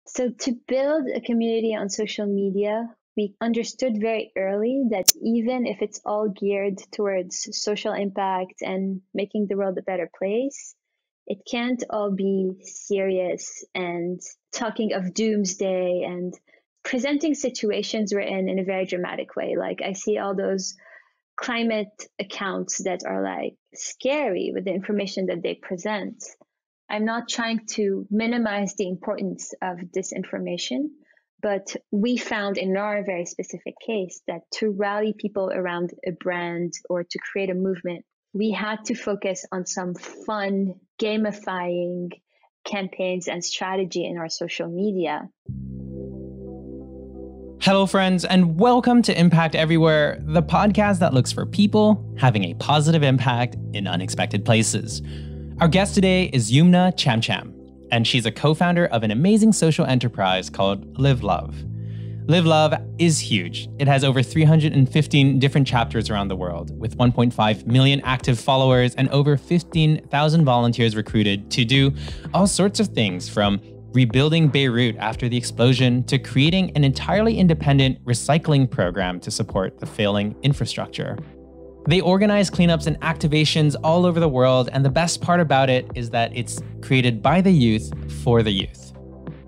So to build a community on social media, we understood very early that even if it's all geared towards social impact and making the world a better place, it can't all be serious and talking of doomsday and presenting situations we're in a very dramatic way. Like I see all those climate accounts that are like scary with the information that they present. I'm not trying to minimize the importance of disinformation, but we found in our very specific case that to rally people around a brand or to create a movement, we had to focus on some fun, gamifying campaigns and strategy in our social media. Hello, friends, and welcome to Impact Everywhere, the podcast that looks for people having a positive impact in unexpected places. Our guest today is Youmna Chamcham, and she's a co-founder of an amazing social enterprise called Live Love. Live Love is huge. It has over 315 different chapters around the world, with 1.5 million active followers and over 15,000 volunteers recruited to do all sorts of things, from rebuilding Beirut after the explosion to creating an entirely independent recycling program to support the failing infrastructure. They organize cleanups and activations all over the world, and the best part about it is that it's created by the youth for the youth.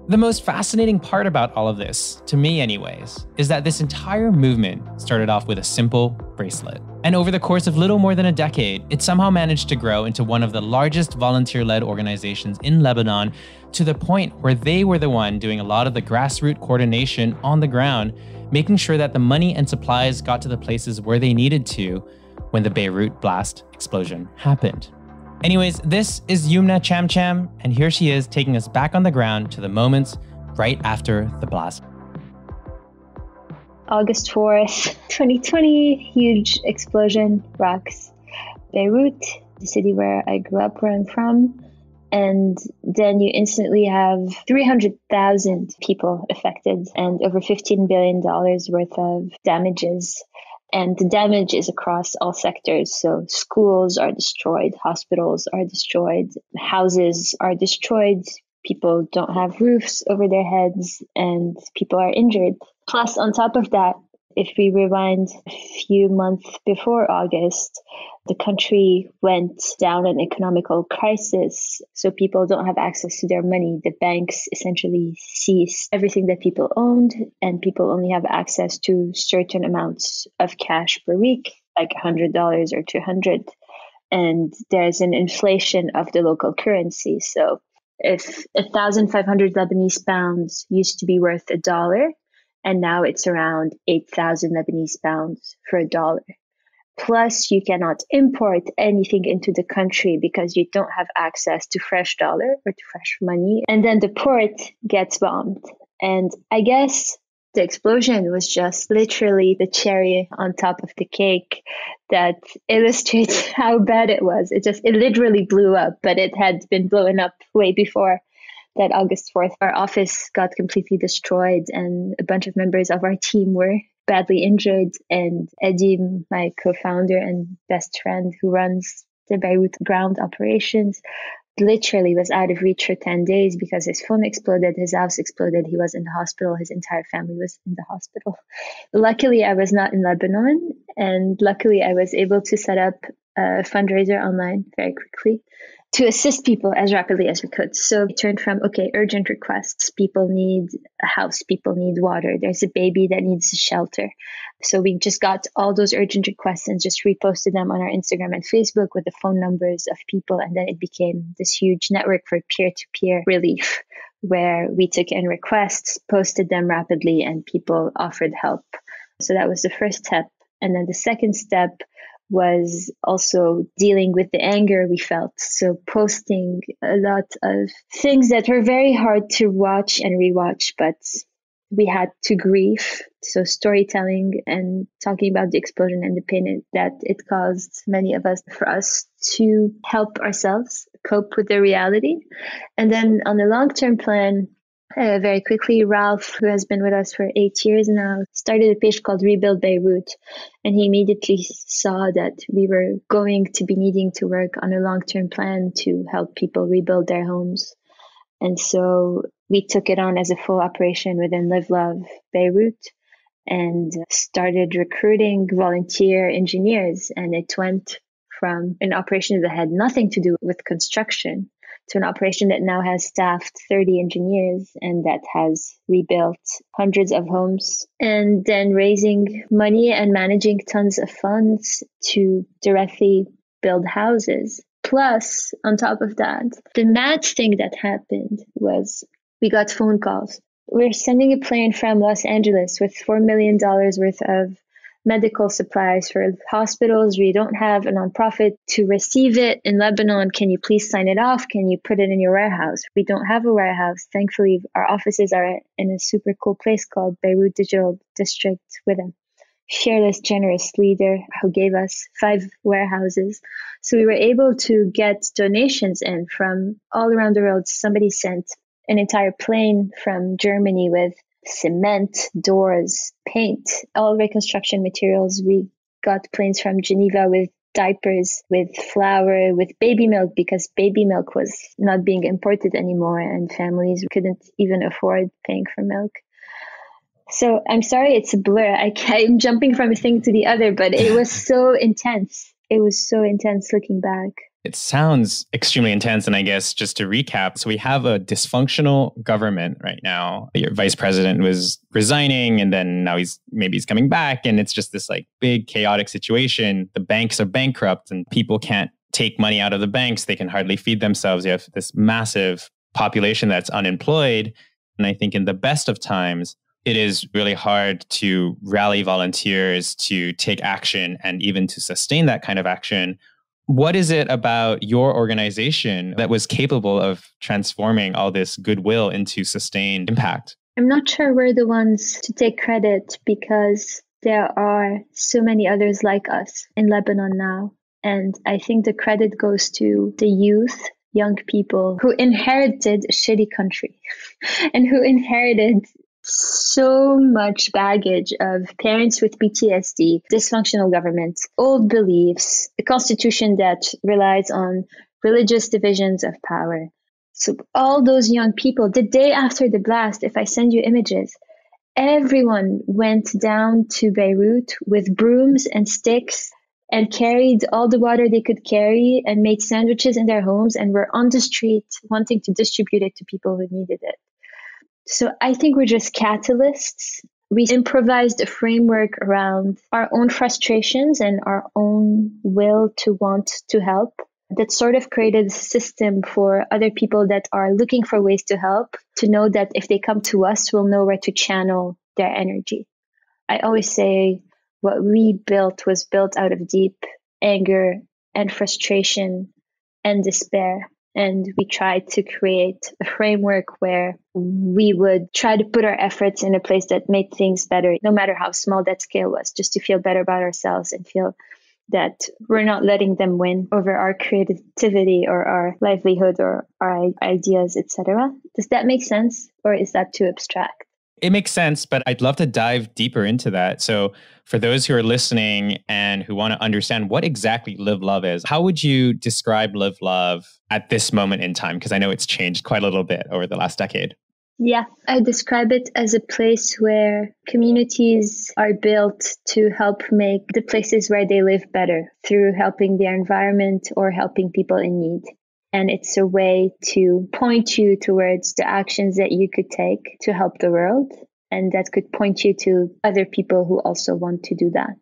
The most fascinating part about all of this, to me anyways, is that this entire movement started off with a simple bracelet. And over the course of little more than a decade, it somehow managed to grow into one of the largest volunteer-led organizations in Lebanon, to the point where they were the one doing a lot of the grassroots coordination on the ground, making sure that the money and supplies got to the places where they needed to when the Beirut blast explosion happened. Anyways, this is Youmna Chamcham, and here she is taking us back on the ground to the moments right after the blast. August 4th, 2020, huge explosion rocks Beirut, the city where I grew up, where I'm from. And then you instantly have 300,000 people affected and over $15 billion worth of damages. And the damage is across all sectors. So schools are destroyed, hospitals are destroyed, houses are destroyed, people don't have roofs over their heads, and people are injured. Plus, on top of that, if we rewind a few months before August, the country went down an economical crisis. So people don't have access to their money. The banks essentially cease everything that people owned, and people only have access to certain amounts of cash per week, like $100 or $200. And there's an inflation of the local currency. So if 1,500 Lebanese pounds used to be worth $1, and now it's around 8,000 Lebanese pounds for $1. Plus, you cannot import anything into the country because you don't have access to fresh dollar or to fresh money. And then the port gets bombed. And I guess the explosion was just literally the cherry on top of the cake that illustrates how bad it was. It literally blew up, but it had been blown up way before that August 4th. Our office got completely destroyed and a bunch of members of our team were badly injured. And Eddie, my co-founder and best friend who runs the Beirut ground operations, literally was out of reach for 10 days because his phone exploded, his house exploded, he was in the hospital, his entire family was in the hospital. Luckily, I was not in Lebanon, and luckily I was able to set up a fundraiser online very quickly to assist people as rapidly as we could. So we turned from, urgent requests. People need a house. People need water. There's a baby that needs a shelter. So we just got all those urgent requests and just reposted them on our Instagram and Facebook with the phone numbers of people. And then it became this huge network for peer-to-peer relief, where we took in requests, posted them rapidly, and people offered help. So that was the first step. And then the second step was also dealing with the anger we felt. So posting a lot of things that were very hard to watch and rewatch, but we had to grieve. So storytelling and talking about the explosion and the pain that it caused many of us, for us to help ourselves cope with the reality. And then on the long-term plan, very quickly, Ralph, who has been with us for 8 years now, started a page called Rebuild Beirut. And he immediately saw that we were going to be needing to work on a long-term plan to help people rebuild their homes. And so we took it on as a full operation within Live Love Beirut and started recruiting volunteer engineers. And it went from an operation that had nothing to do with construction to an operation that now has staffed 30 engineers and that has rebuilt hundreds of homes, and then raising money and managing tons of funds to directly build houses. Plus, on top of that, the mad thing that happened was we got phone calls. We're sending a plane from Los Angeles with $4 million worth of medical supplies for hospitals. We don't have a nonprofit to receive it in Lebanon. Can you please sign it off? Can you put it in your warehouse? We don't have a warehouse. Thankfully, our offices are in a super cool place called Beirut Digital District with a fearless, generous leader who gave us 5 warehouses. So we were able to get donations in from all around the world. Somebody sent an entire plane from Germany with cement, doors, paint, all reconstruction materials. We got planes from Geneva with diapers, with flour, with baby milk, because baby milk was not being imported anymore and families couldn't even afford paying for milk. So I'm sorry, it's a blur. I'm jumping from a thing to the other, but it was so intense. It was so intense looking back. It sounds extremely intense. And I guess just to recap, so we have a dysfunctional government right now. Your vice president was resigning and then now he's coming back. And it's just this like big chaotic situation. The banks are bankrupt and people can't take money out of the banks. They can hardly feed themselves. You have this massive population that's unemployed. And I think in the best of times, it is really hard to rally volunteers to take action and even to sustain that kind of action. What is it about your organization that was capable of transforming all this goodwill into sustained impact? I'm not sure we're the ones to take credit because there are so many others like us in Lebanon now. And I think the credit goes to the youth, young people who inherited a shitty country and who inherited so much baggage of parents with PTSD, dysfunctional government, old beliefs, a constitution that relies on religious divisions of power. So all those young people, the day after the blast, if I send you images, everyone went down to Beirut with brooms and sticks and carried all the water they could carry and made sandwiches in their homes and were on the street wanting to distribute it to people who needed it. So I think we're just catalysts. We improvised a framework around our own frustrations and our own will to want to help that sort of created a system for other people that are looking for ways to help to know that if they come to us, we'll know where to channel their energy. I always say what we built was built out of deep anger and frustration and despair. And we tried to create a framework where we would try to put our efforts in a place that made things better, no matter how small that scale was, just to feel better about ourselves and feel that we're not letting them win over our creativity or our livelihood or our ideas, etc. Does that make sense? Or is that too abstract? It makes sense, but I'd love to dive deeper into that. So for those who are listening and who want to understand what exactly Live Love is, how would you describe Live Love at this moment in time? Because I know it's changed quite a little bit over the last decade. Yeah, I describe it as a place where communities are built to help make the places where they live better through helping their environment or helping people in need. And it's a way to point you towards the actions that you could take to help the world. And that could point you to other people who also want to do that,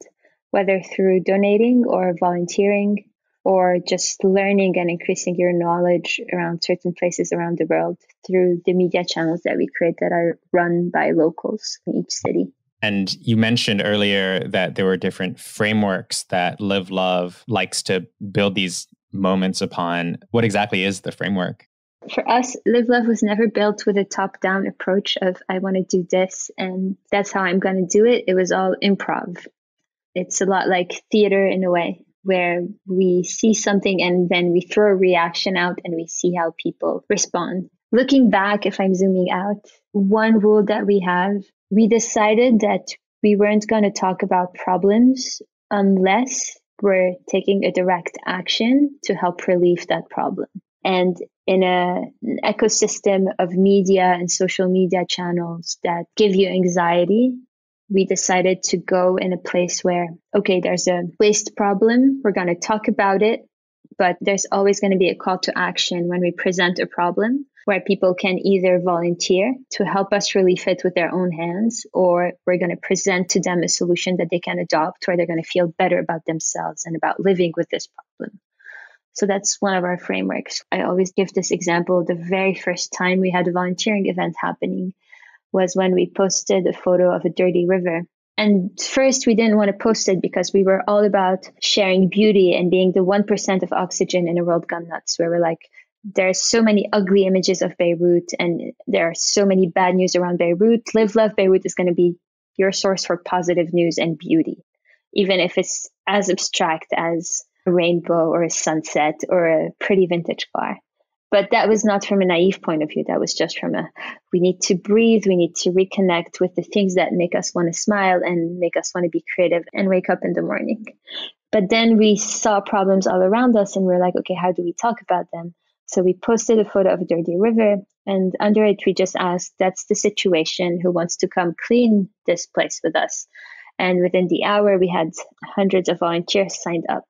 whether through donating or volunteering or just learning and increasing your knowledge around certain places around the world through the media channels that we create that are run by locals in each city. And you mentioned earlier that there were different frameworks that Live Love likes to build these moments upon. What exactly is the framework? For us, Live Love was never built with a top-down approach of, I want to do this and that's how I'm going to do it. It was all improv. It's a lot like theater in a way, where we see something and then we throw a reaction out and we see how people respond. Looking back, if I'm zooming out, one rule that we have, we decided that we weren't going to talk about problems unless we're taking a direct action to help relieve that problem. And in an ecosystem of media and social media channels that give you anxiety, we decided to go in a place where, okay, there's a waste problem. We're going to talk about it, but there's always going to be a call to action when we present a problem where people can either volunteer to help us relieve it with their own hands, or we're going to present to them a solution that they can adopt where they're going to feel better about themselves and about living with this problem. So that's one of our frameworks. I always give this example. The very first time we had a volunteering event happening was when we posted a photo of a dirty river. And first, we didn't want to post it because we were all about sharing beauty and being the 1% of oxygen in a world gone nuts, where we're like, there's so many ugly images of Beirut and there are so many bad news around Beirut. Live, Love Beirut is going to be your source for positive news and beauty, even if it's as abstract as a rainbow or a sunset or a pretty vintage car. But that was not from a naive point of view. That was just from we need to breathe. We need to reconnect with the things that make us want to smile and make us want to be creative and wake up in the morning. But then we saw problems all around us and we're like, okay, how do we talk about them? So we posted a photo of a dirty river, and under it, we just asked, that's the situation. Who wants to come clean this place with us? And within the hour, we had hundreds of volunteers signed up.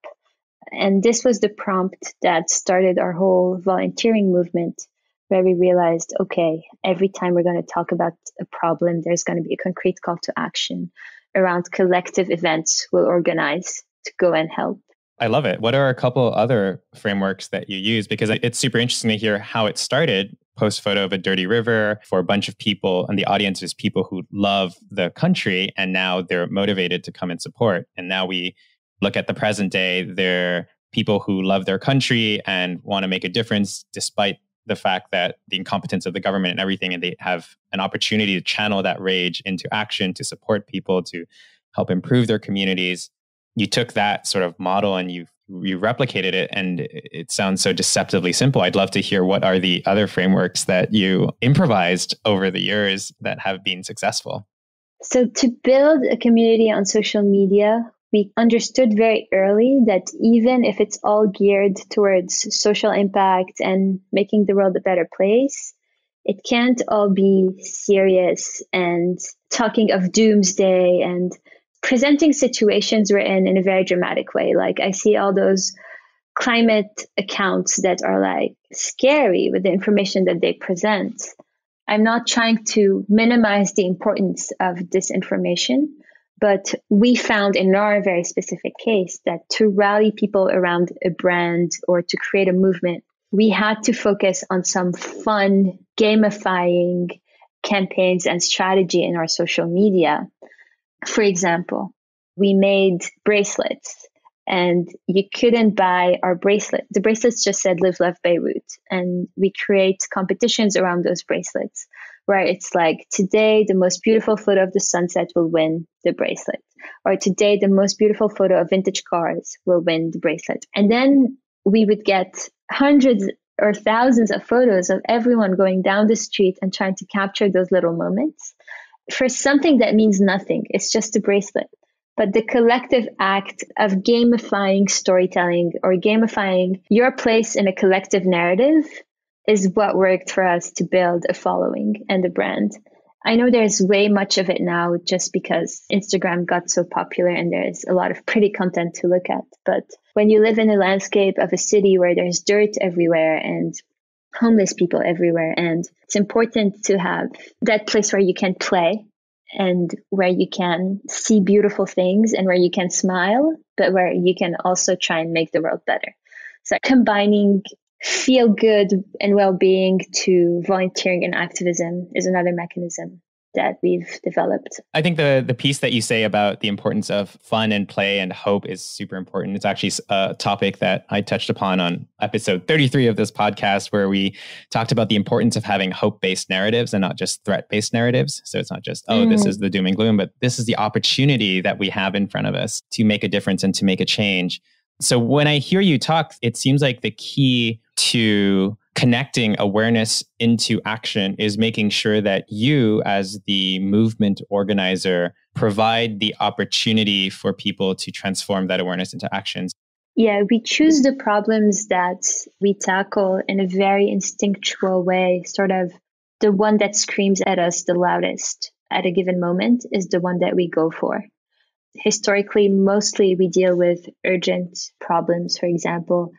And this was the prompt that started our whole volunteering movement, where we realized, okay, every time we're going to talk about a problem, there's going to be a concrete call to action around collective events we'll organize to go and help. I love it. What are a couple other frameworks that you use? Because it's super interesting to hear how it started. Post photo of a dirty river for a bunch of people, and the audience is people who love the country, and now they're motivated to come and support. And now we look at the present day, they're people who love their country and want to make a difference despite the fact that the incompetence of the government and everything, and they have an opportunity to channel that rage into action to support people, to help improve their communities. You took that sort of model and you replicated it, and it sounds so deceptively simple. I'd love to hear what are the other frameworks that you improvised over the years that have been successful. So to build a community on social media, we understood very early that even if it's all geared towards social impact and making the world a better place, it can't all be serious and talking of doomsday and presenting situations we're in a very dramatic way. Like I see all those climate accounts that are like scary with the information that they present. I'm not trying to minimize the importance of this information, but we found in our very specific case that to rally people around a brand or to create a movement, we had to focus on some fun, gamifying campaigns and strategy in our social media. For example, we made bracelets and you couldn't buy our bracelet. The bracelets just said Live, Love Beirut. And we create competitions around those bracelets where it's like, today, the most beautiful photo of the sunset will win the bracelet. Or today, the most beautiful photo of vintage cars will win the bracelet. And then we would get hundreds or thousands of photos of everyone going down the street and trying to capture those little moments for something that means nothing. It's just a bracelet. But the collective act of gamifying storytelling or gamifying your place in a collective narrative is what worked for us to build a following and a brand. I know there's way much of it now just because Instagram got so popular and there's a lot of pretty content to look at. But when you live in a landscape of a city where there's dirt everywhere and homeless people everywhere, and it's important to have that place where you can play and where you can see beautiful things and where you can smile, but where you can also try and make the world better. So combining feel good and well-being to volunteering and activism is another mechanism that we've developed. I think the piece that you say about the importance of fun and play and hope is super important. It's actually a topic that I touched upon on episode 33 of this podcast, where we talked about the importance of having hope-based narratives and not just threat-based narratives. So it's not just, this is the doom and gloom, but this is the opportunity that we have in front of us to make a difference and to make a change. So when I hear you talk, it seems like the key to connecting awareness into action is making sure that you, as the movement organizer, provide the opportunity for people to transform that awareness into actions. Yeah, we choose the problems that we tackle in a very instinctual way, sort of the one that screams at us the loudest at a given moment is the one that we go for. Historically, mostly we deal with urgent problems. For example,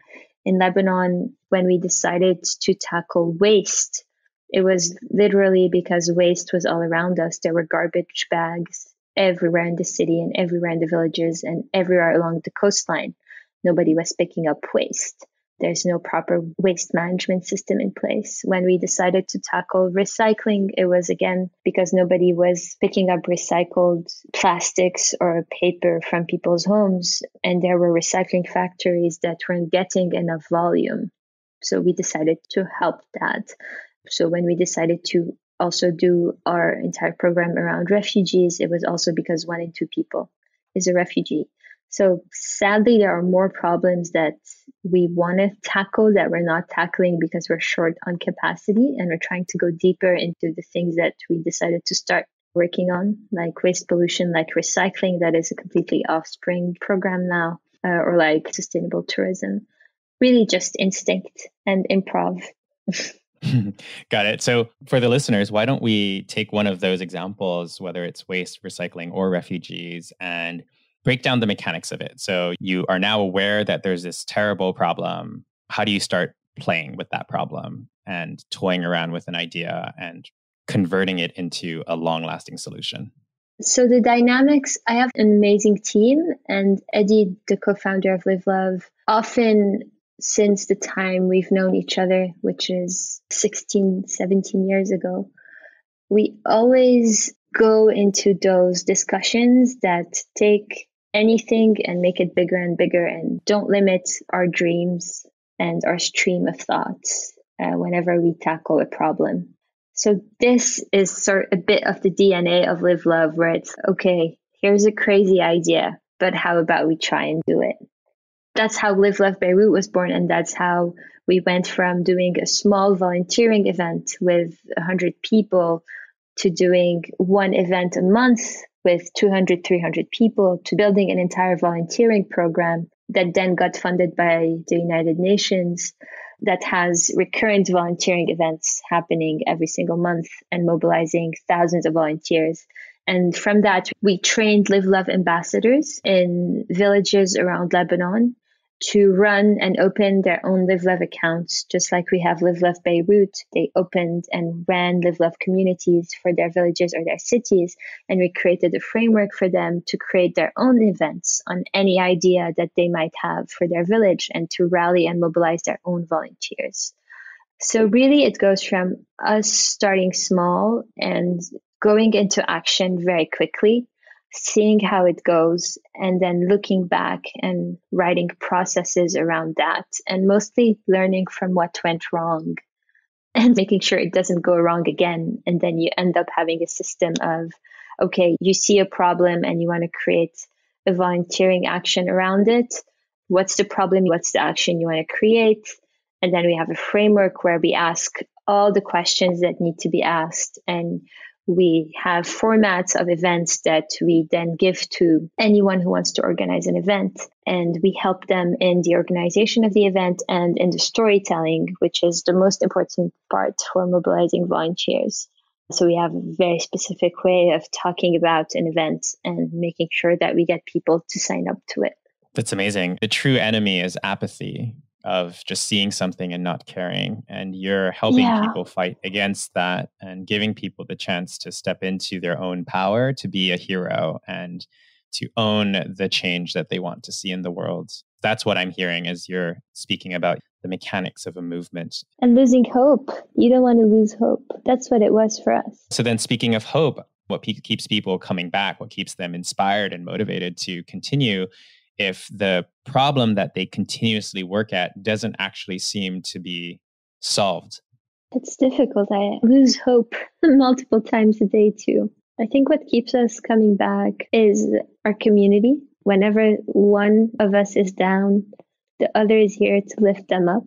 in Lebanon, when we decided to tackle waste, it was literally because waste was all around us. There were garbage bags everywhere in the city and everywhere in the villages and everywhere along the coastline. Nobody was picking up waste. There's no proper waste management system in place. When we decided to tackle recycling, it was again because nobody was picking up recycled plastics or paper from people's homes, and there were recycling factories that weren't getting enough volume. So we decided to help that. So when we decided to also do our entire program around refugees, it was also because 1 in 2 people is a refugee. So sadly, there are more problems that we want to tackle that we're not tackling because we're short on capacity, and we're trying to go deeper into the things that we decided to start working on, like waste pollution, like recycling, that is a completely off-spring program now, or like sustainable tourism. Really just instinct and improv. Got it. So for the listeners, why don't we take one of those examples, whether it's waste, recycling, or refugees, and break down the mechanics of it. So you are now aware that there's this terrible problem. How do you start playing with that problem and toying around with an idea and converting it into a long-lasting solution? So the dynamics, I have an amazing team, and Eddie, the co-founder of Live Love, often since the time we've known each other, which is 16, 17 years ago, we always go into those discussions that take anything and make it bigger and bigger and don't limit our dreams and our stream of thoughts whenever we tackle a problem. So this is sort of a bit of the DNA of Live Love, where it's, okay, here's a crazy idea, but how about we try and do it? That's how Live Love Beirut was born, and that's how we went from doing a small volunteering event with 100 people to doing one event a month with 200, 300 people, to building an entire volunteering program that then got funded by the United Nations, that has recurrent volunteering events happening every single month and mobilizing thousands of volunteers. And from that, we trained Live Love ambassadors in villages around Lebanon to run and open their own Live Love accounts, just like we have Live Love Beirut. They opened and ran Live Love communities for their villages or their cities, and we created a framework for them to create their own events on any idea that they might have for their village and to rally and mobilize their own volunteers. So really, it goes from us starting small and going into action very quickly, seeing how it goes, and then looking back and writing processes around that, and mostly learning from what went wrong and making sure it doesn't go wrong again. And then you end up having a system of, okay, you see a problem and you want to create a volunteering action around it. What's the problem? What's the action you want to create? And then we have a framework where we ask all the questions that need to be asked, and we have formats of events that we then give to anyone who wants to organize an event. And we help them in the organization of the event and in the storytelling, which is the most important part for mobilizing volunteers. So we have a very specific way of talking about an event and making sure that we get people to sign up to it. That's amazing. The true enemy is apathy, of just seeing something and not caring. And you're helping people fight against that and giving people the chance to step into their own power, to be a hero and to own the change that they want to see in the world. That's what I'm hearing as you're speaking about the mechanics of a movement. And losing hope. You don't want to lose hope. That's what it was for us. So then, speaking of hope, what keeps people coming back, what keeps them inspired and motivated to continue, if the problem that they continuously work at doesn't actually seem to be solved? It's difficult. I lose hope multiple times a day too. I think what keeps us coming back is our community. Whenever one of us is down, the other is here to lift them up.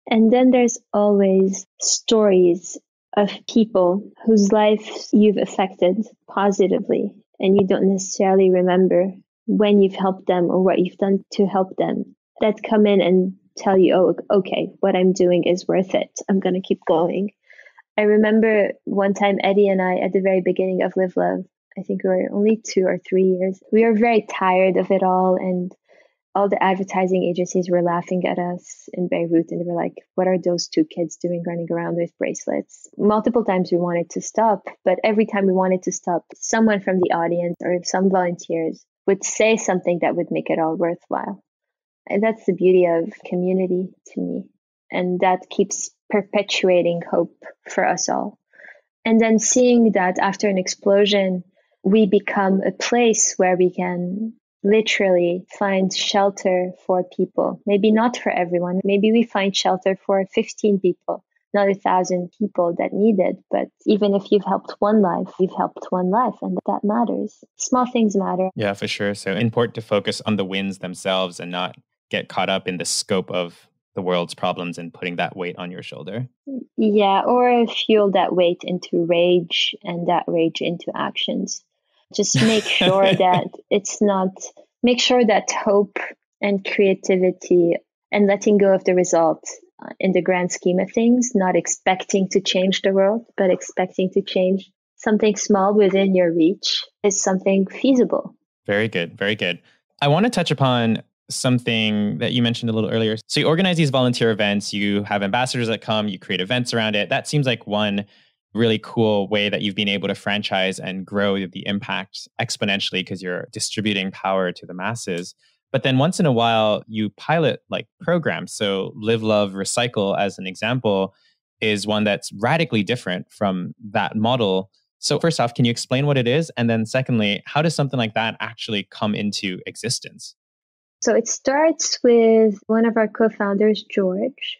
And then there's always stories of people whose lives you've affected positively, and you don't necessarily remember when you've helped them or what you've done to help them. that come in and tell you, oh, okay, what I'm doing is worth it. I'm going to keep going. I remember one time Eddie and I, at the very beginning of Live Love, I think we were only 2 or 3 years, we were very tired of it all. And all the advertising agencies were laughing at us in Beirut. And they were like, what are those two kids doing running around with bracelets? Multiple times we wanted to stop, but every time we wanted to stop, someone from the audience or some volunteers would say something that would make it all worthwhile. And that's the beauty of community to me. And that keeps perpetuating hope for us all. And then seeing that after an explosion, we become a place where we can literally find shelter for people. Maybe not for everyone. Maybe we find shelter for 15 people, not 1,000 people that need it. But even if you've helped one life, you've helped one life, and that matters. Small things matter. Yeah, for sure. So important to focus on the wins themselves and not get caught up in the scope of the world's problems and putting that weight on your shoulder. Yeah, or fuel that weight into rage and that rage into actions. Just make sure that make sure that hope and creativity and letting go of the result in the grand scheme of things, not expecting to change the world, but expecting to change something small within your reach is something feasible. Very good. Very good. I want to touch upon something that you mentioned a little earlier. So you organize these volunteer events, you have ambassadors that come, you create events around it. That seems like one really cool way that you've been able to franchise and grow the impact exponentially because you're distributing power to the masses. But then once in a while, you pilot like programs. So Live, Love, Recycle, as an example, is one that's radically different from that model. So first off, can you explain what it is? And then secondly, how does something like that actually come into existence? So it starts with one of our co-founders, George,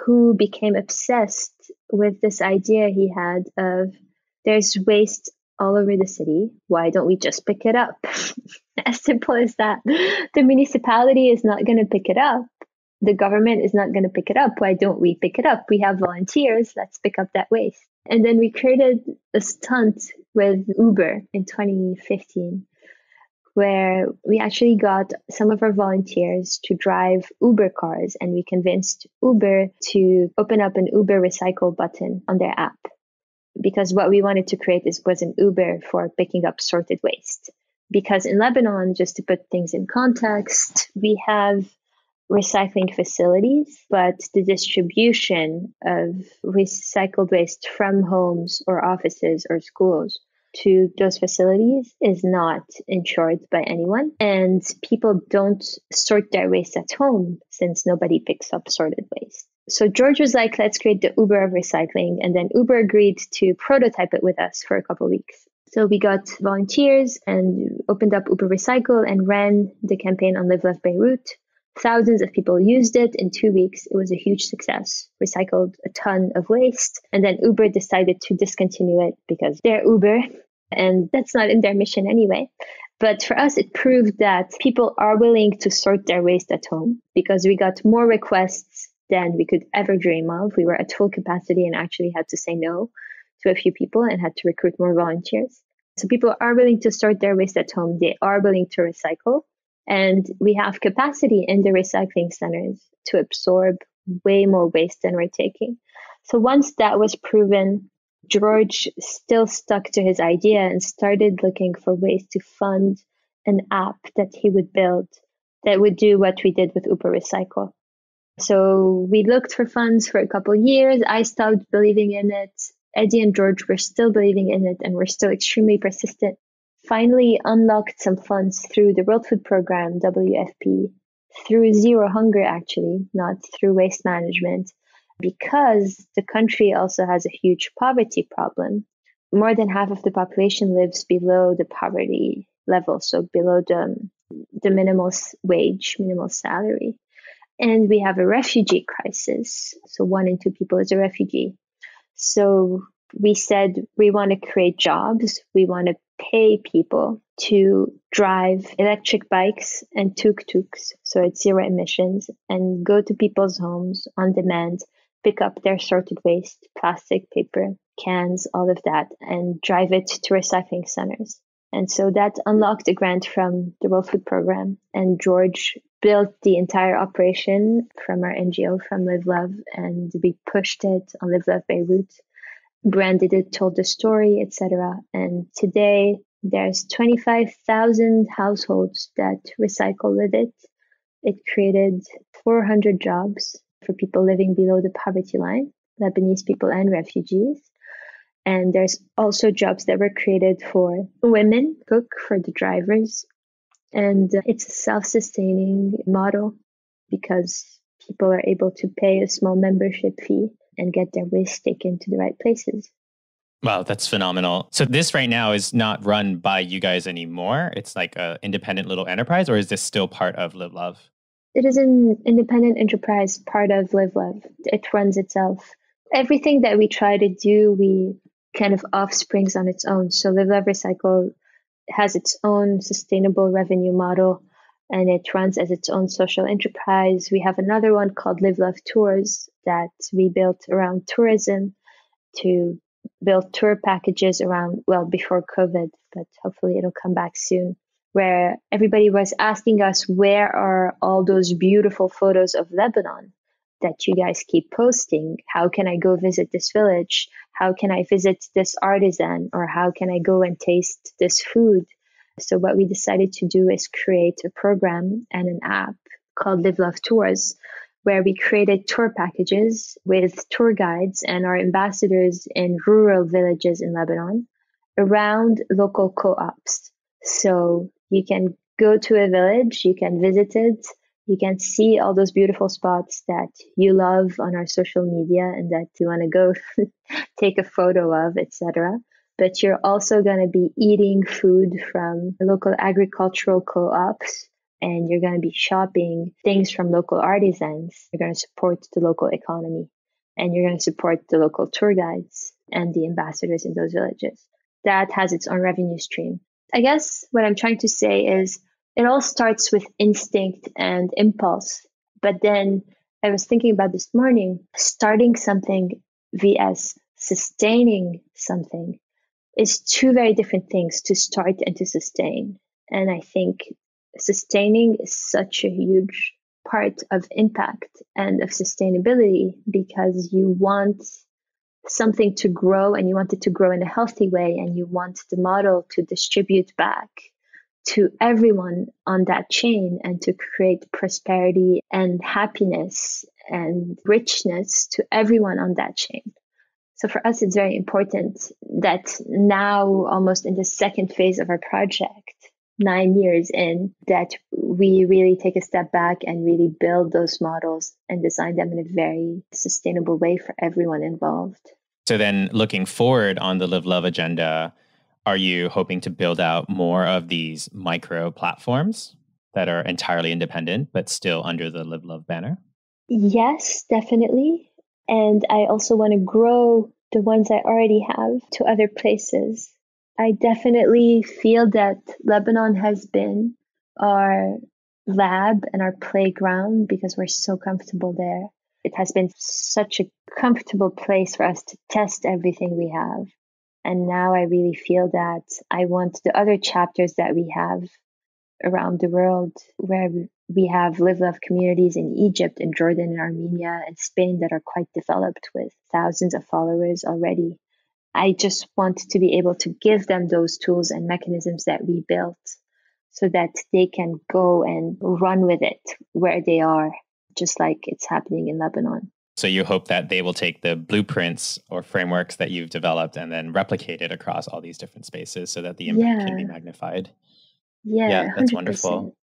who became obsessed with this idea he had of there's waste all over the city. Why don't we just pick it up? As simple as that. The municipality is not going to pick it up. The government is not going to pick it up. Why don't we pick it up? We have volunteers. Let's pick up that waste. And then we created a stunt with Uber in 2015, where we actually got some of our volunteers to drive Uber cars, and we convinced Uber to open up an Uber recycle button on their app. Because what we wanted to create was an Uber for picking up sorted waste. Because in Lebanon, just to put things in context, we have recycling facilities, but the distribution of recycled waste from homes or offices or schools to those facilities is not insured by anyone. And people don't sort their waste at home since nobody picks up sorted waste. So George was like, let's create the Uber of recycling. And then Uber agreed to prototype it with us for a couple of weeks. So we got volunteers and opened up Uber Recycle and ran the campaign on Live Love Beirut. Thousands of people used it in 2 weeks. It was a huge success. Recycled a ton of waste. And then Uber decided to discontinue it because they're Uber and that's not in their mission anyway. But for us, it proved that people are willing to sort their waste at home because we got more requests than we could ever dream of. We were at full capacity and actually had to say no to a few people and had to recruit more volunteers. So people are willing to sort their waste at home. They are willing to recycle. And we have capacity in the recycling centers to absorb way more waste than we're taking. So once that was proven, George still stuck to his idea and started looking for ways to fund an app that he would build that would do what we did with Uber Recycle. So we looked for funds for a couple of years. I stopped believing in it. Eddie and George were still believing in it and were still extremely persistent. Finally unlocked some funds through the World Food Program, WFP, through Zero Hunger actually, not through waste management, because the country also has a huge poverty problem. More than half of the population lives below the poverty level, so below the minimal wage, minimal salary. And we have a refugee crisis. So 1 in 2 people is a refugee. So we said we want to create jobs. We want to pay people to drive electric bikes and tuk-tuks, so it's zero emissions, and go to people's homes on demand, pick up their sorted waste, plastic, paper, cans, all of that, and drive it to recycling centers. And so that unlocked a grant from the World Food Program. And George built the entire operation from our NGO, from Live Love, and we pushed it on Live Love Beirut, branded it, told the story, etc. And today there's 25,000 households that recycle with it. It created 400 jobs for people living below the poverty line, Lebanese people and refugees. And there's also jobs that were created for women, cook, for the drivers. And it's a self-sustaining model because people are able to pay a small membership fee and get their waste taken to the right places. Wow, that's phenomenal. So this right now is not run by you guys anymore. It's like an independent little enterprise, or is this still part of Live Love? It is an independent enterprise, part of Live Love. It runs itself. Everything that we try to do, we kind of offsprings on its own. So Live Love Recycle has its own sustainable revenue model, and it runs as its own social enterprise. We have another one called Live Love Tours that we built around tourism to build tour packages around, well, before COVID, but hopefully it'll come back soon, where everybody was asking us, where are all those beautiful photos of Lebanon that you guys keep posting? How can I go visit this village? How can I visit this artisan? Or how can I go and taste this food? So what we decided to do is create a program and an app called Live Love Tours, where we created tour packages with tour guides and our ambassadors in rural villages in Lebanon around local co-ops. So you can go to a village, you can visit it, you can see all those beautiful spots that you love on our social media and that you want to go take a photo of, etc. But you're also going to be eating food from local agricultural co-ops, and you're going to be shopping things from local artisans. You're going to support the local economy, and you're going to support the local tour guides and the ambassadors in those villages. That has its own revenue stream. I guess what I'm trying to say is it all starts with instinct and impulse. But then I was thinking about this morning, starting something vs sustaining something is two very different things, to start and to sustain. And I think sustaining is such a huge part of impact and of sustainability, because you want something to grow and you want it to grow in a healthy way, and you want the model to distribute back to everyone on that chain and to create prosperity and happiness and richness to everyone on that chain. So for us, it's very important that now, almost in the second phase of our project, 9 years in, that we really take a step back and really build those models and design them in a very sustainable way for everyone involved. So then looking forward on the Live Love agenda, are you hoping to build out more of these micro platforms that are entirely independent, but still under the Live Love banner? Yes, definitely. And I also want to grow the ones I already have to other places. I definitely feel that Lebanon has been our lab and our playground because we're so comfortable there. It has been such a comfortable place for us to test everything we have. And now I really feel that I want the other chapters that we have around the world, where we have Live Love communities in Egypt and Jordan and Armenia and Spain that are quite developed with thousands of followers already. I just want to be able to give them those tools and mechanisms that we built so that they can go and run with it where they are, just like it's happening in Lebanon. So you hope that they will take the blueprints or frameworks that you've developed and then replicate it across all these different spaces so that the impact can be magnified. Yeah, that's 100%. wonderful.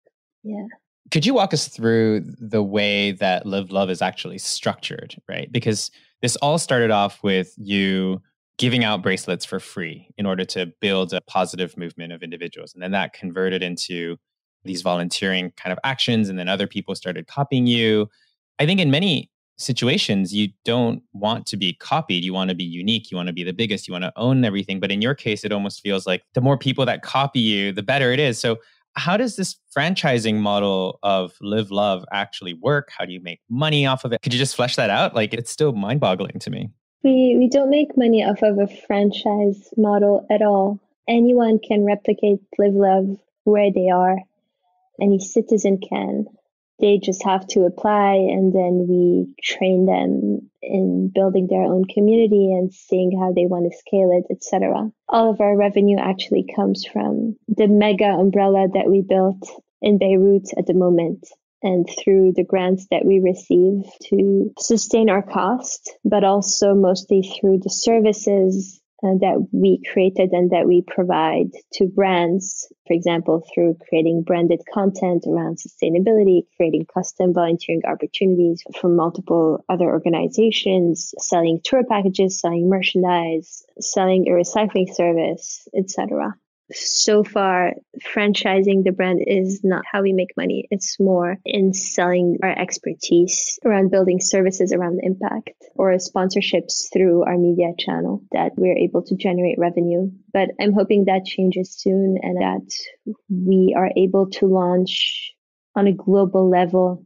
Yeah. Could you walk us through the way that Live Love is actually structured, right? Because this all started off with you giving out bracelets for free in order to build a positive movement of individuals. And then that converted into these volunteering kind of actions. And then other people started copying you. I think in many situations, you don't want to be copied. You want to be unique. You want to be the biggest. You want to own everything. But in your case, it almost feels like the more people that copy you, the better it is. So how does this franchising model of Live Love actually work? How do you make money off of it? Could you just flesh that out? Like, it's still mind-boggling to me. We don't make money off of a franchise model at all. anyone can replicate Live Love where they are. Any citizen can. They just have to apply, and then we train them in building their own community and seeing how they want to scale it, etc. All of our revenue actually comes from the mega umbrella that we built in Beirut at the moment, and through the grants that we receive to sustain our cost, but also mostly through the services that we created and that we provide to brands, for example, through creating branded content around sustainability, creating custom volunteering opportunities from multiple other organizations, selling tour packages, selling merchandise, selling a recycling service, etc. So far, franchising the brand is not how we make money. It's more in selling our expertise around building services around impact, or sponsorships through our media channel that we're able to generate revenue. But I'm hoping that changes soon and that we are able to launch on a global level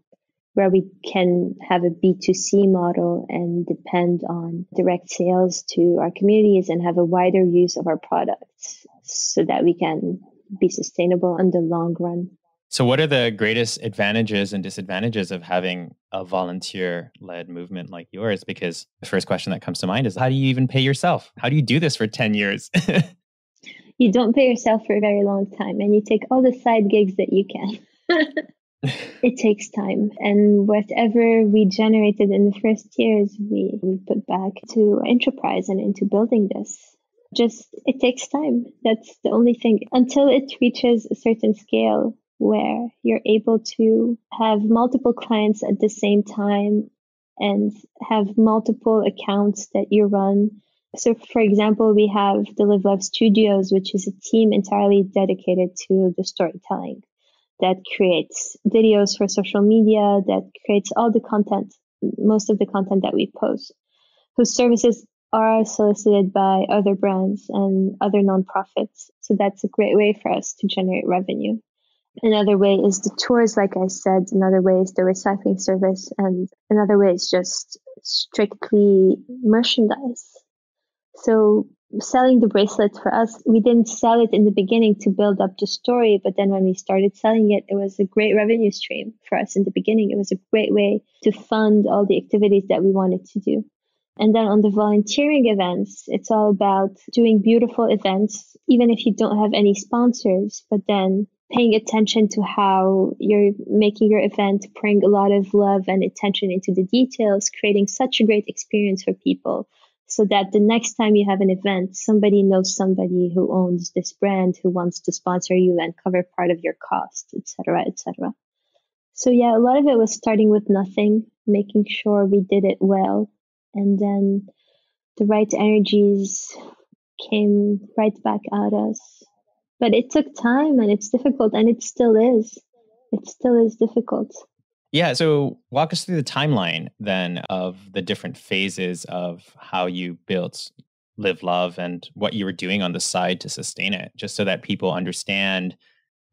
where we can have a B2C model and depend on direct sales to our communities and have a wider use of our products so that we can be sustainable in the long run. So what are the greatest advantages and disadvantages of having a volunteer-led movement like yours? Because the first question that comes to mind is, how do you even pay yourself? How do you do this for 10 years? You don't pay yourself for a very long time, and you take all the side gigs that you can. It takes time, and whatever we generated in the first years, we put back to enterprise and into building this. Just, it takes time. That's the only thing. Until it reaches a certain scale where you're able to have multiple clients at the same time and have multiple accounts that you run. So, for example, we have the Live Love Studios, which is a team entirely dedicated to the storytelling, that creates videos for social media, that creates all the content, most of the content that we post, whose services are solicited by other brands and other nonprofits. So that's a great way for us to generate revenue. Another way is the tours, like I said. Another way is the recycling service. And another way is just strictly merchandise. So selling the bracelets for us, we didn't sell it in the beginning to build up the story, but then when we started selling it, it was a great revenue stream for us in the beginning. It was a great way to fund all the activities that we wanted to do. And then on the volunteering events, it's all about doing beautiful events, even if you don't have any sponsors, but then paying attention to how you're making your event bring a lot of love and attention into the details, creating such a great experience for people, so that the next time you have an event, somebody knows somebody who owns this brand who wants to sponsor you and cover part of your cost, etc., etc. So yeah, a lot of it was starting with nothing, making sure we did it well, and then the right energies came right back at us. But it took time, and it's difficult, and it still is. It still is difficult. Yeah. So walk us through the timeline then of the different phases of how you built Live Love and what you were doing on the side to sustain it, just so that people understand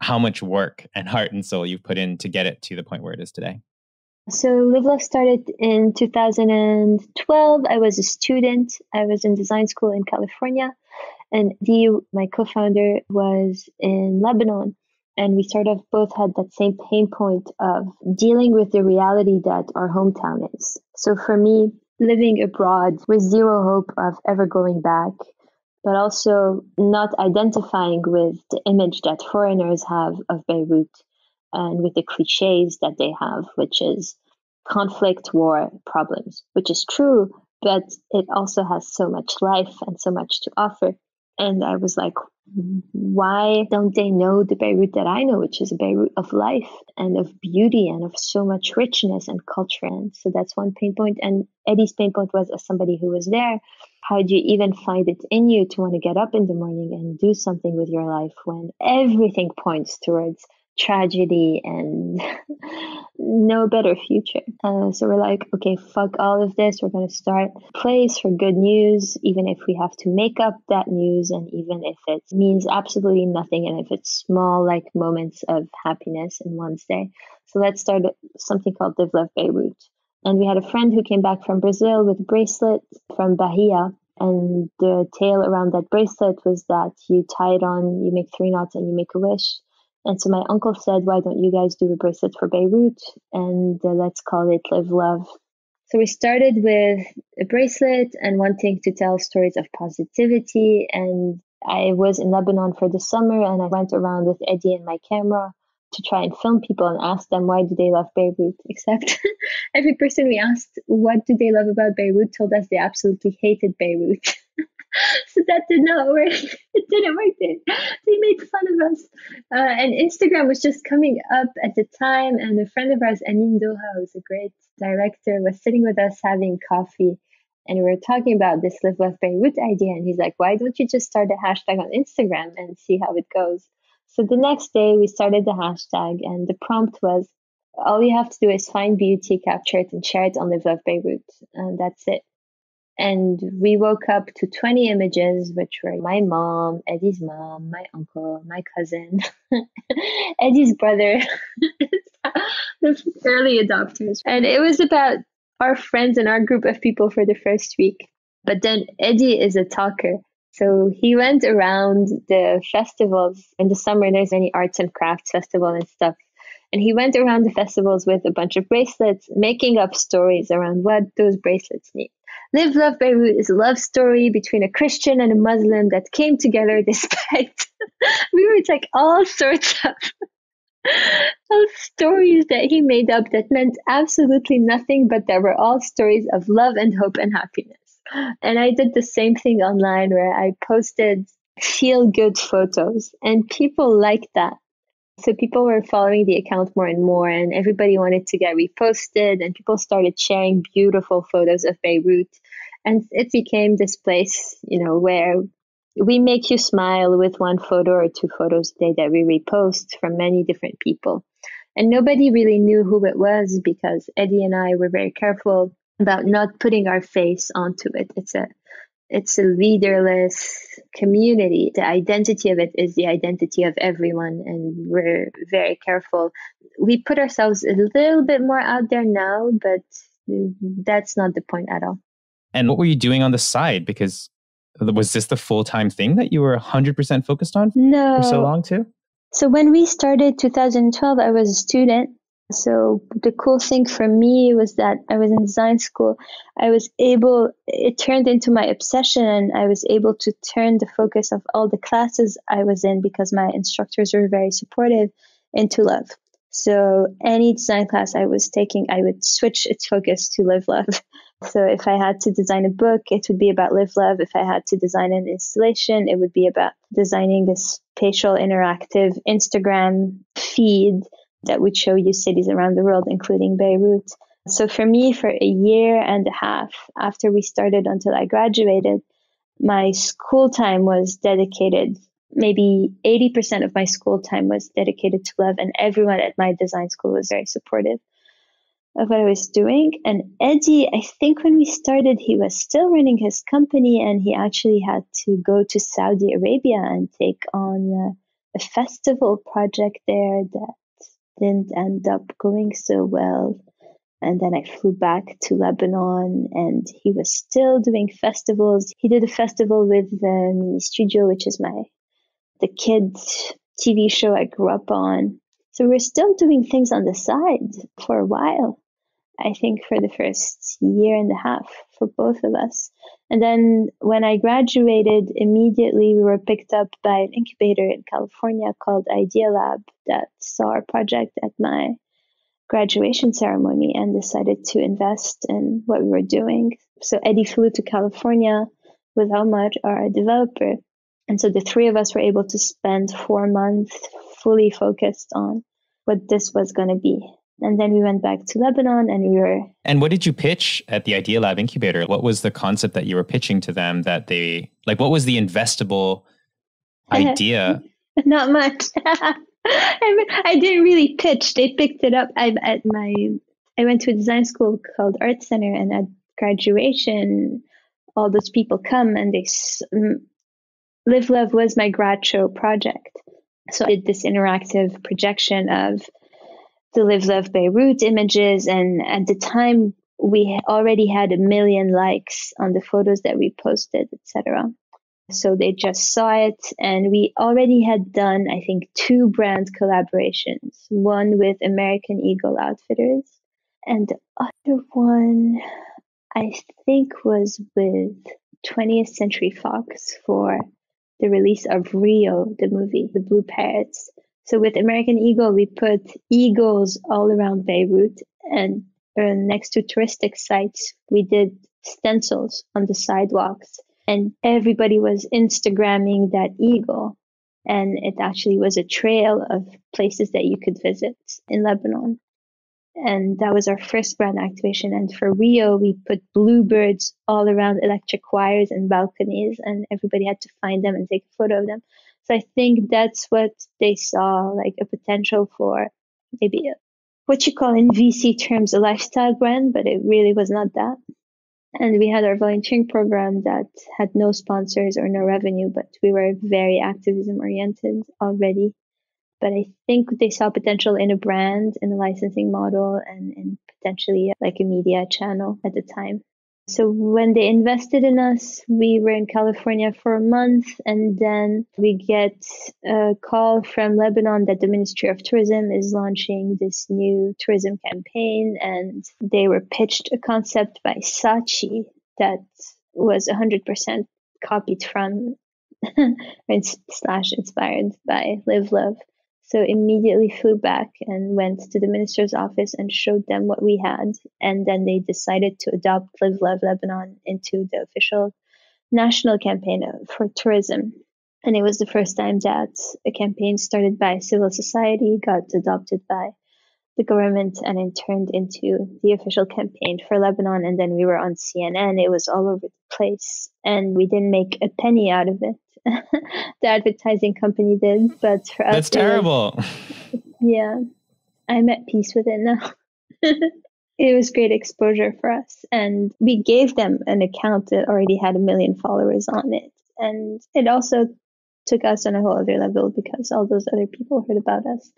how much work and heart and soul you've put in to get it to the point where it is today. So Live Love started in 2012. I was a student. I was in design school in California. And Dee, my co-founder, was in Lebanon. And we sort of both had that same pain point of dealing with the reality that our hometown is. So for me, living abroad with zero hope of ever going back, but also not identifying with the image that foreigners have of Beirut and with the cliches that they have, which is conflict, war, problems, which is true, but it also has so much life and so much to offer. And I was like, why don't they know the Beirut that I know, which is a Beirut of life and of beauty and of so much richness and culture? And so that's one pain point. And Eddie's pain point was, as somebody who was there, how do you even find it in you to want to get up in the morning and do something with your life when everything points towards tragedy and no better future? So we're like, okay, fuck all of this. We're going to start a place for good news, even if we have to make up that news, and even if it means absolutely nothing, and if it's small, like moments of happiness in one's day. So let's start something called Live Love Beirut. And we had a friend who came back from Brazil with a bracelet from Bahia. And the tale around that bracelet was that you tie it on, you make 3 knots, and you make a wish. And so my uncle said, why don't you guys do a bracelet for Beirut? And let's call it Live Love. So we started with a bracelet and wanting to tell stories of positivity. And I was in Lebanon for the summer, and I went around with Eddie and my camera to try and film people and ask them, why do they love Beirut? Except every person we asked, what do they love about Beirut, told us they absolutely hated Beirut. So that did not work. It didn't work. They made fun of us. And Instagram was just coming up at the time. And a friend of ours, Amin Doha, who's a great director, was sitting with us having coffee. And we were talking about this Live Love Beirut idea. And he's like, why don't you just start a hashtag on Instagram and see how it goes? So the next day we started the hashtag, and the prompt was, all you have to do is find beauty, capture it, and share it on Live Love Beirut. And that's it. And we woke up to 20 images, which were my mom, Eddie's mom, my uncle, my cousin, Eddie's brother, the early adopters. And it was about our friends and our group of people for the first week. But then Eddie is a talker. So he went around the festivals. In the summer, there's many arts and crafts festival and stuff. And he went around the festivals with a bunch of bracelets, making up stories around what those bracelets need. Live Love Beirut is a love story between a Christian and a Muslim that came together despite we were like all sorts of stories that he made up that meant absolutely nothing, but that were all stories of love and hope and happiness. And I did the same thing online where I posted feel good photos, and people liked that. So people were following the account more and more, and everybody wanted to get reposted, and people started sharing beautiful photos of Beirut. And it became this place, where we make you smile with 1 photo or 2 photos a day that we repost from many different people. And nobody really knew who it was because Eddie and I were very careful about not putting our face onto it. It's a leaderless community. The identity of it is the identity of everyone, and we're very careful. We put ourselves a little bit more out there now, but that's not the point at all. And what were you doing on the side? Because was this the full-time thing that you were 100% focused on for so long too? So when we started 2012, I was a student. So the cool thing for me was that I was in design school. It turned into my obsession, and I was able to turn the focus of all the classes I was in, because my instructors were very supportive, into love. So any design class I was taking, I would switch its focus to Live Love. So if I had to design a book, it would be about Live Love. If I had to design an installation, it would be about designing this spatial interactive Instagram feed that would show you cities around the world, including Beirut. So for me, for a year and a half after we started until I graduated, my school time was dedicated, maybe 80% of my school time was dedicated to love, and everyone at my design school was very supportive of what I was doing. And Eddie, I think when we started, he was still running his company, and he actually had to go to Saudi Arabia and take on a festival project there that didn't end up going so well. And then I flew back to Lebanon, and he was still doing festivals. He did a festival with the Mini Studio, which is the kids TV show I grew up on. So we're still doing things on the side for a while. I think for the first year and a half for both of us. And then when I graduated, immediately we were picked up by an incubator in California called Idea Lab that saw our project at my graduation ceremony and decided to invest in what we were doing. So Eddie flew to California with Omar, our developer. And so the 3 of us were able to spend 4 months fully focused on what this was going to be. And then we went back to Lebanon, and we were... And what did you pitch at the Idea Lab Incubator? What was the concept that you were pitching to them that they... what was the investable idea? Not much. I didn't really pitch. They picked it up. I went to a design school called Art Center, and at graduation, all those people come, and Live Love was my grad show project. So I did this interactive projection of the Live Love Beirut images, and at the time we already had 1 million likes on the photos that we posted, etc. So they just saw it, and we already had done, I think, 2 brand collaborations, one with American Eagle Outfitters, and the other one, I think, was with 20th Century Fox for the release of Rio, the movie, The Blue Parrots. So with American Eagle, we put eagles all around Beirut, and next to touristic sites, we did stencils on the sidewalks, and everybody was Instagramming that eagle. And it actually was a trail of places that you could visit in Lebanon. And that was our first brand activation. And for Rio, we put bluebirds all around electric wires and balconies, and everybody had to find them and take a photo of them. So I think that's what they saw, like a potential for maybe what you call in VC terms a lifestyle brand, but it really was not that. And we had our volunteering program that had no sponsors or no revenue, but we were very activism oriented already. But I think they saw potential in a brand, in a licensing model, and in potentially like a media channel at the time. So when they invested in us, we were in California for a month, and then we get a call from Lebanon that the Ministry of Tourism is launching this new tourism campaign, and they were pitched a concept by Saatchi that was 100% copied from / inspired by Live Love. So immediately flew back and went to the minister's office and showed them what we had. And then they decided to adopt Live Love Lebanon into the official national campaign for tourism. And it was the first time that a campaign started by civil society got adopted by the government and it turned into the official campaign for Lebanon. And then we were on CNN. It was all over the place. And we didn't make a penny out of it. The advertising company did, but for us, that's terrible. Yeah, I'm at peace with it now. It was great exposure for us, and we gave them an account that already had 1 million followers on it, and it also took us on a whole other level because all those other people heard about us,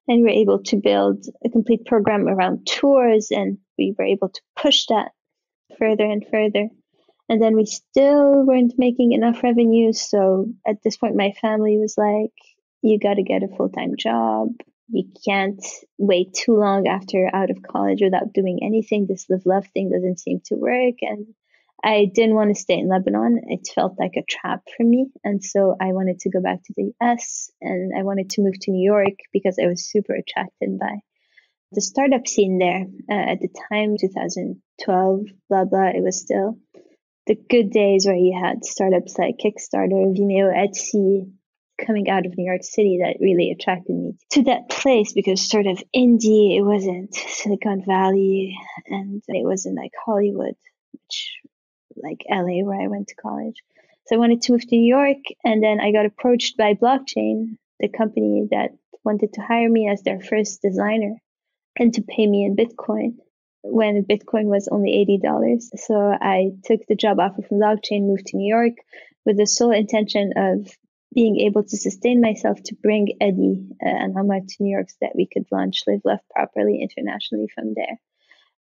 and we were able to build a complete program around tours, and we were able to push that further and further. And then we still weren't making enough revenue. So at this point, my family was like, you got to get a full-time job. You can't wait too long after you're out of college without doing anything. This Live Love thing doesn't seem to work. And I didn't want to stay in Lebanon. It felt like a trap for me. And so I wanted to go back to the US, and I wanted to move to New York because I was super attracted by the startup scene there. At the time, 2012, blah, blah, it was still the good days where you had startups like Kickstarter, Vimeo, Etsy coming out of New York City that really attracted me to that place because sort of indie, it wasn't Silicon Valley and it wasn't like Hollywood, which like LA where I went to college. So I wanted to move to New York, and then I got approached by Blockchain, the company that wanted to hire me as their first designer and to pay me in Bitcoin, when Bitcoin was only $80. So I took the job offer from Blockchain, moved to New York with the sole intention of being able to sustain myself to bring Eddie and Hamad to New York so that we could launch Live Love properly internationally from there.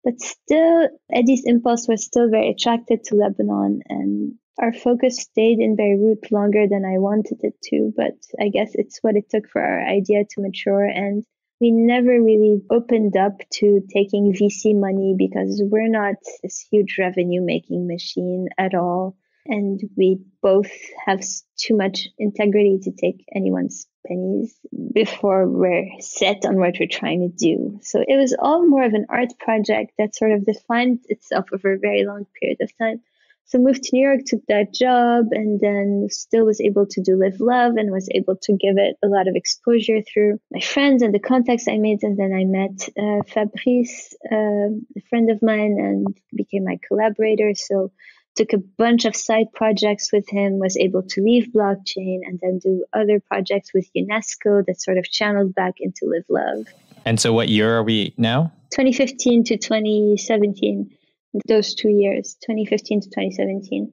But still, Eddie's impulse was still very attracted to Lebanon, and our focus stayed in Beirut longer than I wanted it to, but I guess it's what it took for our idea to mature, and we never really opened up to taking VC money because we're not this huge revenue-making machine at all. And we both have too much integrity to take anyone's pennies before we're set on what we're trying to do. So it was all more of an art project that sort of defined itself over a very long period of time. So moved to New York, took that job, and then still was able to do Live Love and was able to give it a lot of exposure through my friends and the contacts I made. And then I met Fabrice, a friend of mine, and became my collaborator. So took a bunch of side projects with him, was able to leave Blockchain and then do other projects with UNESCO that sort of channeled back into Live Love. And so what year are we now? 2015 to 2017. Those 2 years, 2015 to 2017.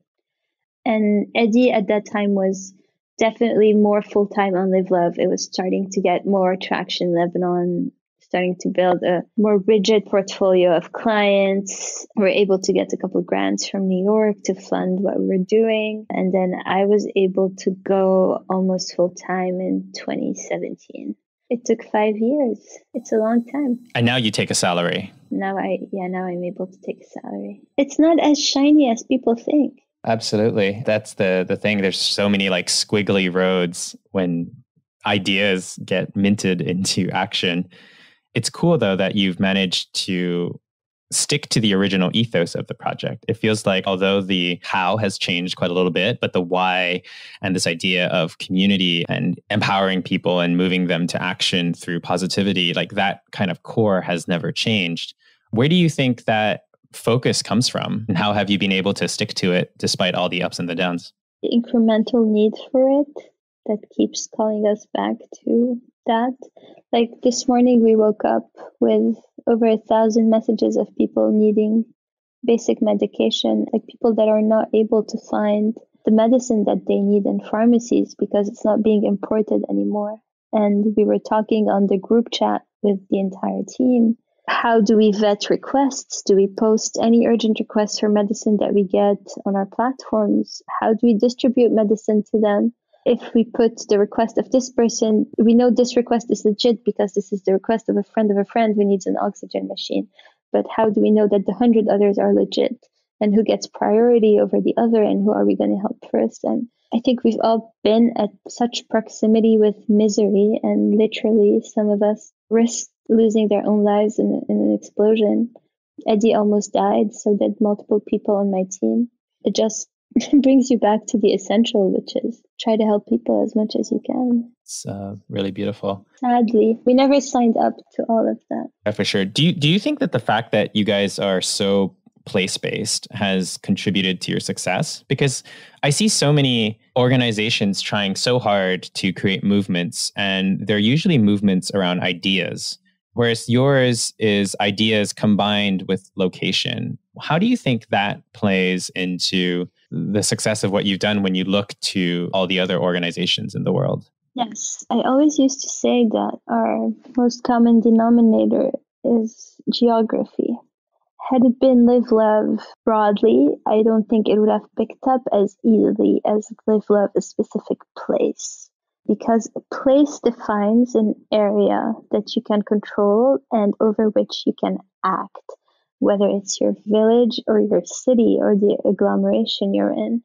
And Eddie at that time was definitely more full-time on Live Love. It was starting to get more traction in Lebanon, starting to build a more rigid portfolio of clients. We're able to get a couple of grants from New York to fund what we were doing. And then I was able to go almost full time in 2017. It took 5 years. It's a long time. And now you take a salary. Now I'm able to take a salary. It's not as shiny as people think. Absolutely. That's the thing. There's so many like squiggly roads when ideas get minted into action. It's cool though that you've managed to stick to the original ethos of the project. It feels like although the how has changed quite a little bit, but the why and this idea of community and empowering people and moving them to action through positivity, like that kind of core has never changed. Where do you think that focus comes from? And how have you been able to stick to it despite all the ups and the downs? The incremental need for it that keeps calling us back to that. Like this morning, we woke up with over 1,000 messages of people needing basic medication, like people that are not able to find the medicine that they need in pharmacies because it's not being imported anymore. And we were talking on the group chat with the entire team. How do we vet requests? Do we post any urgent requests for medicine that we get on our platforms? How do we distribute medicine to them? If we put the request of this person, we know this request is legit because this is the request of a friend who needs an oxygen machine. But how do we know that the 100 others are legit? And who gets priority over the other? And who are we going to help first? And I think we've all been at such proximity with misery, and literally some of us risked losing their own lives in an explosion. Eddie almost died, so did multiple people on my team. It just brings you back to the essential, which is try to help people as much as you can. It's really beautiful. Sadly, we never signed up to all of that. Yeah, for sure. Do you think that the fact that you guys are so place-based has contributed to your success? Because I see so many organizations trying so hard to create movements, and they're usually movements around ideas, whereas yours is ideas combined with location. How do you think that plays into the success of what you've done when you look to all the other organizations in the world? Yes, I always used to say that our most common denominator is geography. Had it been Live Love broadly, I don't think it would have picked up as easily as Live Love a specific place. Because a place defines an area that you can control and over which you can act, whether it's your village or your city or the agglomeration you're in.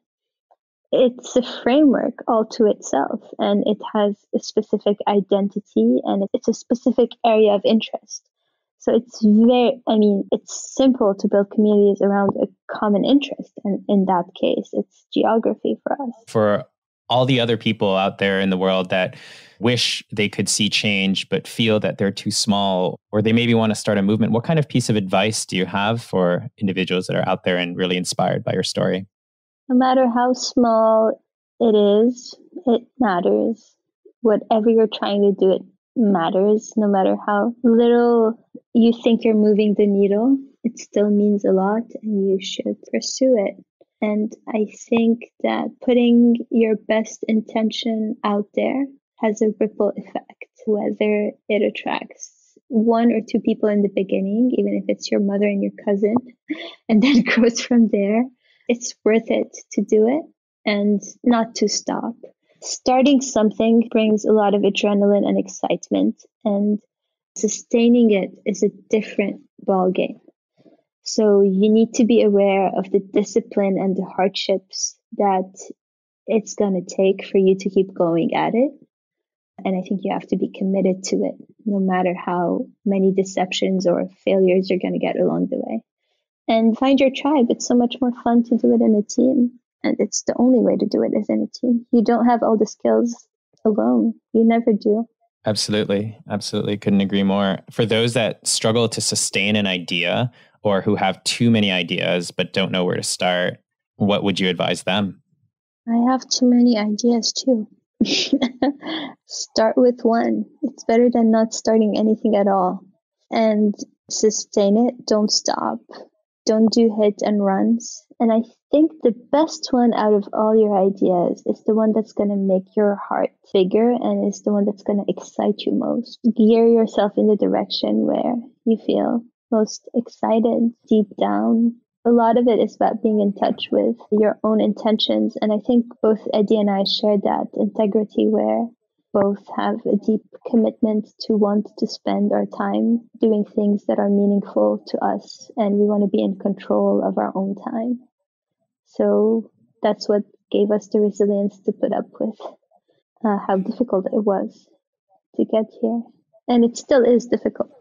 It's a framework all to itself, and it has a specific identity and it's a specific area of interest. So it's simple to build communities around a common interest. And in that case, it's geography for us. For all the other people out there in the world that wish they could see change, but feel that they're too small, or they maybe want to start a movement, what kind of piece of advice do you have for individuals that are out there and really inspired by your story? No matter how small it is, it matters. Whatever you're trying to do, it matters. No matter how little you think you're moving the needle, it still means a lot and you should pursue it. And I think that putting your best intention out there has a ripple effect, whether it attracts 1 or 2 people in the beginning, even if it's your mother and your cousin, and then grows from there. It's worth it to do it and not to stop. Starting something brings a lot of adrenaline and excitement, and sustaining it is a different ballgame. So you need to be aware of the discipline and the hardships that it's going to take for you to keep going at it. And I think you have to be committed to it, no matter how many deceptions or failures you're going to get along the way. And find your tribe. It's so much more fun to do it in a team. And it's the only way to do it is in a team. You don't have all the skills alone. You never do. Absolutely. Absolutely. Couldn't agree more. For those that struggle to sustain an idea or who have too many ideas but don't know where to start, what would you advise them? I have too many ideas too. Start with one. It's better than not starting anything at all. And sustain it. Don't stop. Don't do hit and runs. And I think the best one out of all your ideas is the one that's going to make your heart bigger and is the one that's going to excite you most. Gear yourself in the direction where you feel most excited deep down. A lot of it is about being in touch with your own intentions. And I think both Eddie and I share that integrity where both have a deep commitment to want to spend our time doing things that are meaningful to us, and we want to be in control of our own time. So that's what gave us the resilience to put up with how difficult it was to get here. And it still is difficult.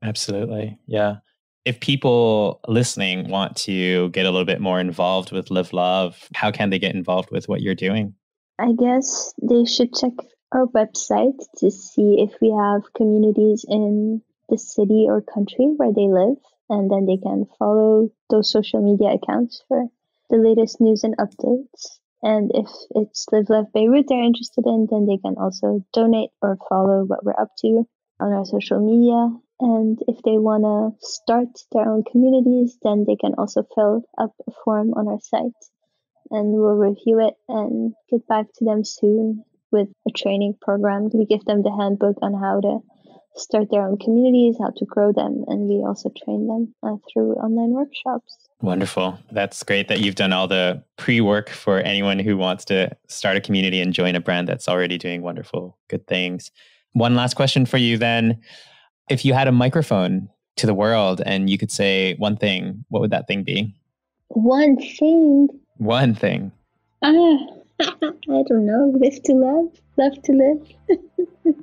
Absolutely. Yeah. If people listening want to get a little bit more involved with Live Love, how can they get involved with what you're doing? I guess they should check our website to see if we have communities in the city or country where they live, and then they can follow those social media accounts for the latest news and updates. And if it's Live Love Beirut they're interested in, then they can also donate or follow what we're up to on our social media. And if they want to start their own communities, then they can also fill up a form on our site, and we'll review it and get back to them soon with a training program. We give them the handbook on how to start their own communities, how to grow them, and we also train them through online workshops. Wonderful. That's great that you've done all the pre-work for anyone who wants to start a community and join a brand that's already doing wonderful, good things. One last question for you then. If you had a microphone to the world and you could say one thing, what would that thing be? One thing? One thing. I don't know. Live to love. Love to live.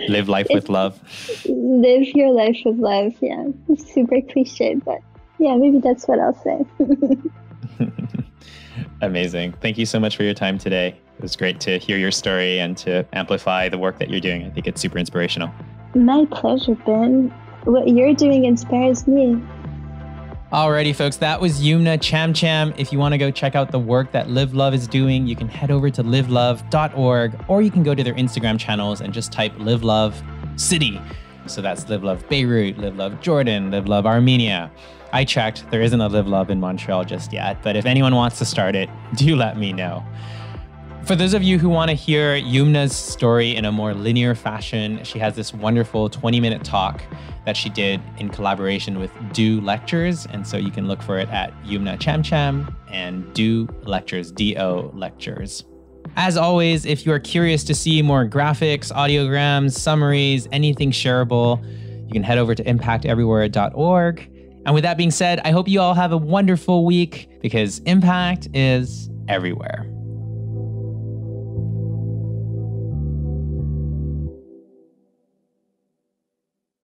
Live life with love. Live your life with love. Yeah. It's super cliche, but yeah, maybe that's what I'll say. Amazing. Thank you so much for your time today. It was great to hear your story and to amplify the work that you're doing. I think it's super inspirational. My pleasure, Ben. What you're doing inspires me. Alrighty, folks, that was Youmna Chamcham. If you want to go check out the work that Live Love is doing, you can head over to livelove.org, or you can go to their Instagram channels and just type Live Love City. So that's Live Love Beirut, Live Love Jordan, Live Love Armenia. I checked, there isn't a Live Love in Montreal just yet, but if anyone wants to start it, do let me know. For those of you who want to hear Youmna's story in a more linear fashion, she has this wonderful 20-minute talk that she did in collaboration with Do Lectures. And so you can look for it at Youmna Chamcham and Do Lectures, D-O Lectures. As always, if you are curious to see more graphics, audiograms, summaries, anything shareable, you can head over to impacteverywhere.org. And with that being said, I hope you all have a wonderful week because impact is everywhere.